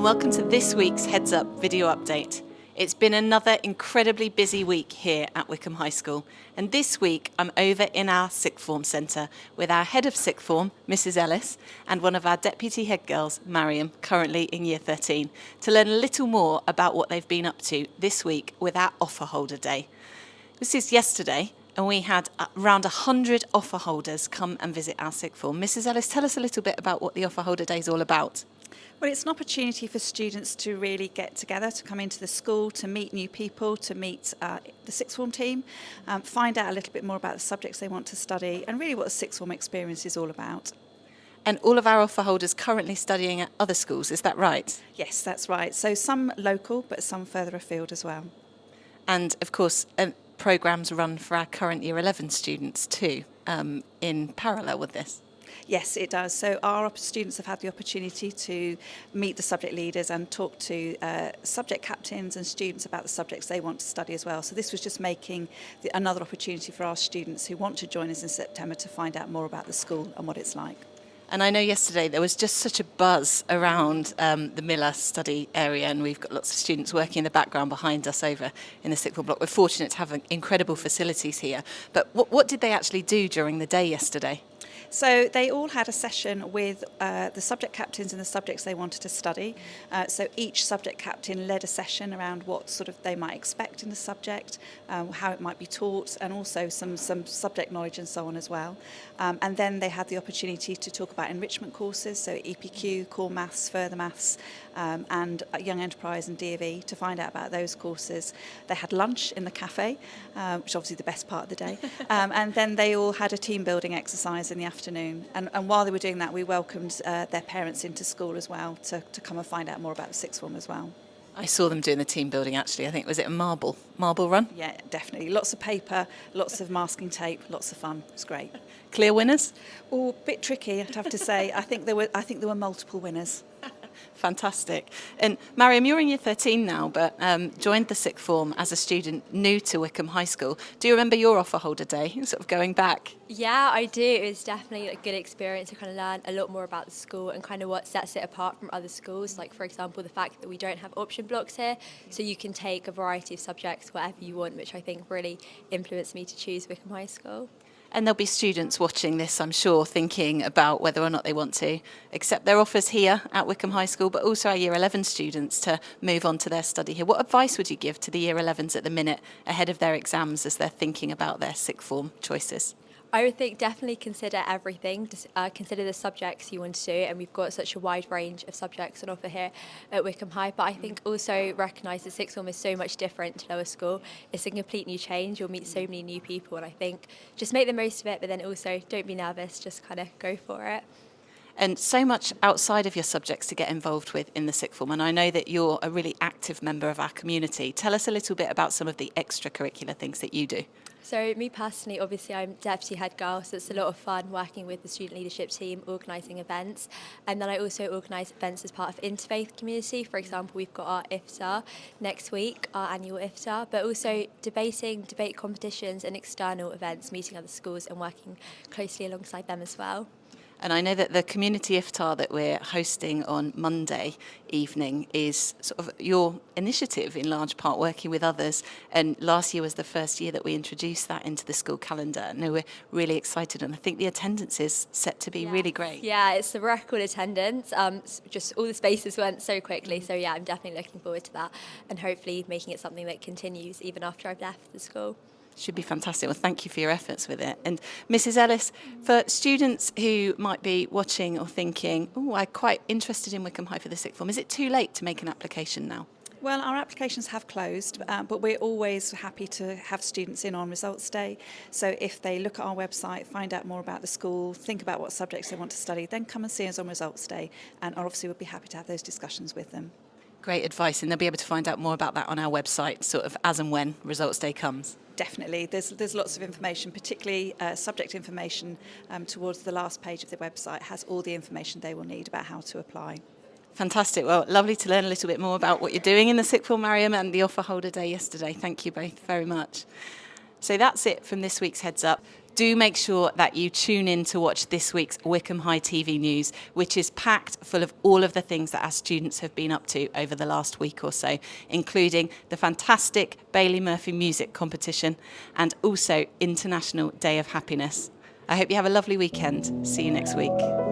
welcome to this week's Heads Up video update. It's been another incredibly busy week here at Wycombe High School, and this week I'm over in our sixth form centre with our head of sixth form, Mrs. Ellis, and one of our deputy head girls, Mariam, currently in year 13, to learn a little more about what they've been up to this week with our offer holder day. This is yesterday, and we had around 100 offer holders come and visit our sixth form. Mrs. Ellis, tell us a little bit about what the offer holder day is all about. Well, it's an opportunity for students to really get together, to come into the school, to meet new people, to meet the sixth form team, find out a little bit more about the subjects they want to study, and really what the sixth form experience is all about. And all of our offer holders currently studying at other schools, is that right? Yes, that's right. So some local, but some further afield as well. And of course, programmes run for our current year 11 students too, in parallel with this. Yes, it does. So our students have had the opportunity to meet the subject leaders and talk to subject captains and students about the subjects they want to study as well. So this was just making another opportunity for our students who want to join us in September to find out more about the school and what it's like. And I know yesterday there was just such a buzz around the Miller study area, and we've got lots of students working in the background behind us over in the sixth form block. We're fortunate to have incredible facilities here. But what did they actually do during the day yesterday? So they all had a session with the subject captains and the subjects they wanted to study. So each subject captain led a session around what sort of they might expect in the subject, how it might be taught, and also some subject knowledge and so on as well. And then they had the opportunity to talk about enrichment courses, so EPQ, core maths, further maths, and young enterprise and D&E to find out about those courses. They had lunch in the cafe, which is obviously the best part of the day. And then they all had a team building exercise in the afternoon. And while they were doing that, we welcomed their parents into school as well to come and find out more about the sixth form as well. I saw them doing the team building actually. I think, was it a marble run? Yeah, definitely. Lots of paper, lots of masking tape, lots of fun. It was great. Clear winners? Oh, a bit tricky, I'd have to say. I think there were multiple winners. Fantastic. And Mariam, you're in year 13 now, but joined the sixth form as a student new to Wycombe High School. Do you remember your offer holder day, sort of going back? Yeah, I do. It was definitely a good experience to kind of learn a lot more about the school and kind of what sets it apart from other schools. Like, for example, the fact that we don't have option blocks here, so you can take a variety of subjects, whatever you want, which I think really influenced me to choose Wycombe High School. And there'll be students watching this, I'm sure, thinking about whether or not they want to accept their offers here at Wycombe High School, but also our year 11 students to move on to their study here. What advice would you give to the year 11s at the minute ahead of their exams as they're thinking about their sixth form choices? I would think definitely consider everything, consider the subjects you want to do, and we've got such a wide range of subjects on offer here at Wycombe High, but I think also recognise that sixth form is so much different to lower school. It's a complete new change, you'll meet so many new people, and I think just make the most of it, but then also don't be nervous, just kind of go for it. And so much outside of your subjects to get involved with in the sixth form, and I know that you're a really active member of our community. Tell us a little bit about some of the extracurricular things that you do. So me personally, obviously I'm deputy head girl, so it's a lot of fun working with the student leadership team, organising events. And then I also organise events as part of interfaith community. For example, we've got our iftar next week, our annual iftar, but also debate competitions and external events, meeting other schools and working closely alongside them as well. And I know that the community iftar that we're hosting on Monday evening is sort of your initiative in large part, working with others. And last year was the first year that we introduced that into the school calendar. And we're really excited, and I think the attendance is set to be really great. Yeah, it's a record attendance. Just all the spaces went so quickly. So yeah, I'm definitely looking forward to that, and hopefully making it something that continues even after I've left the school. Should be fantastic. Well, thank you for your efforts with it. And Mrs. Ellis, for students who might be watching or thinking, oh, I'm quite interested in Wycombe High for the sixth form, is it too late to make an application now? Well, our applications have closed, but we're always happy to have students in on results day. So if they look at our website, find out more about the school, think about what subjects they want to study, then come and see us on results day. And obviously we'll be happy to have those discussions with them. Great advice, and they'll be able to find out more about that on our website, sort of as and when results day comes. Definitely. There's lots of information, particularly subject information towards the last page of the website has all the information they will need about how to apply. Fantastic. Well, lovely to learn a little bit more about what you're doing in the sixth form, Mariam, and the offer holder day yesterday. Thank you both very much. So that's it from this week's Heads Up. do make sure that you tune in to watch this week's Wycombe High TV news, which is packed full of all of the things that our students have been up to over the last week or so, including the fantastic Bailey Murphy music competition and also International Day of Happiness. I hope you have a lovely weekend. See you next week.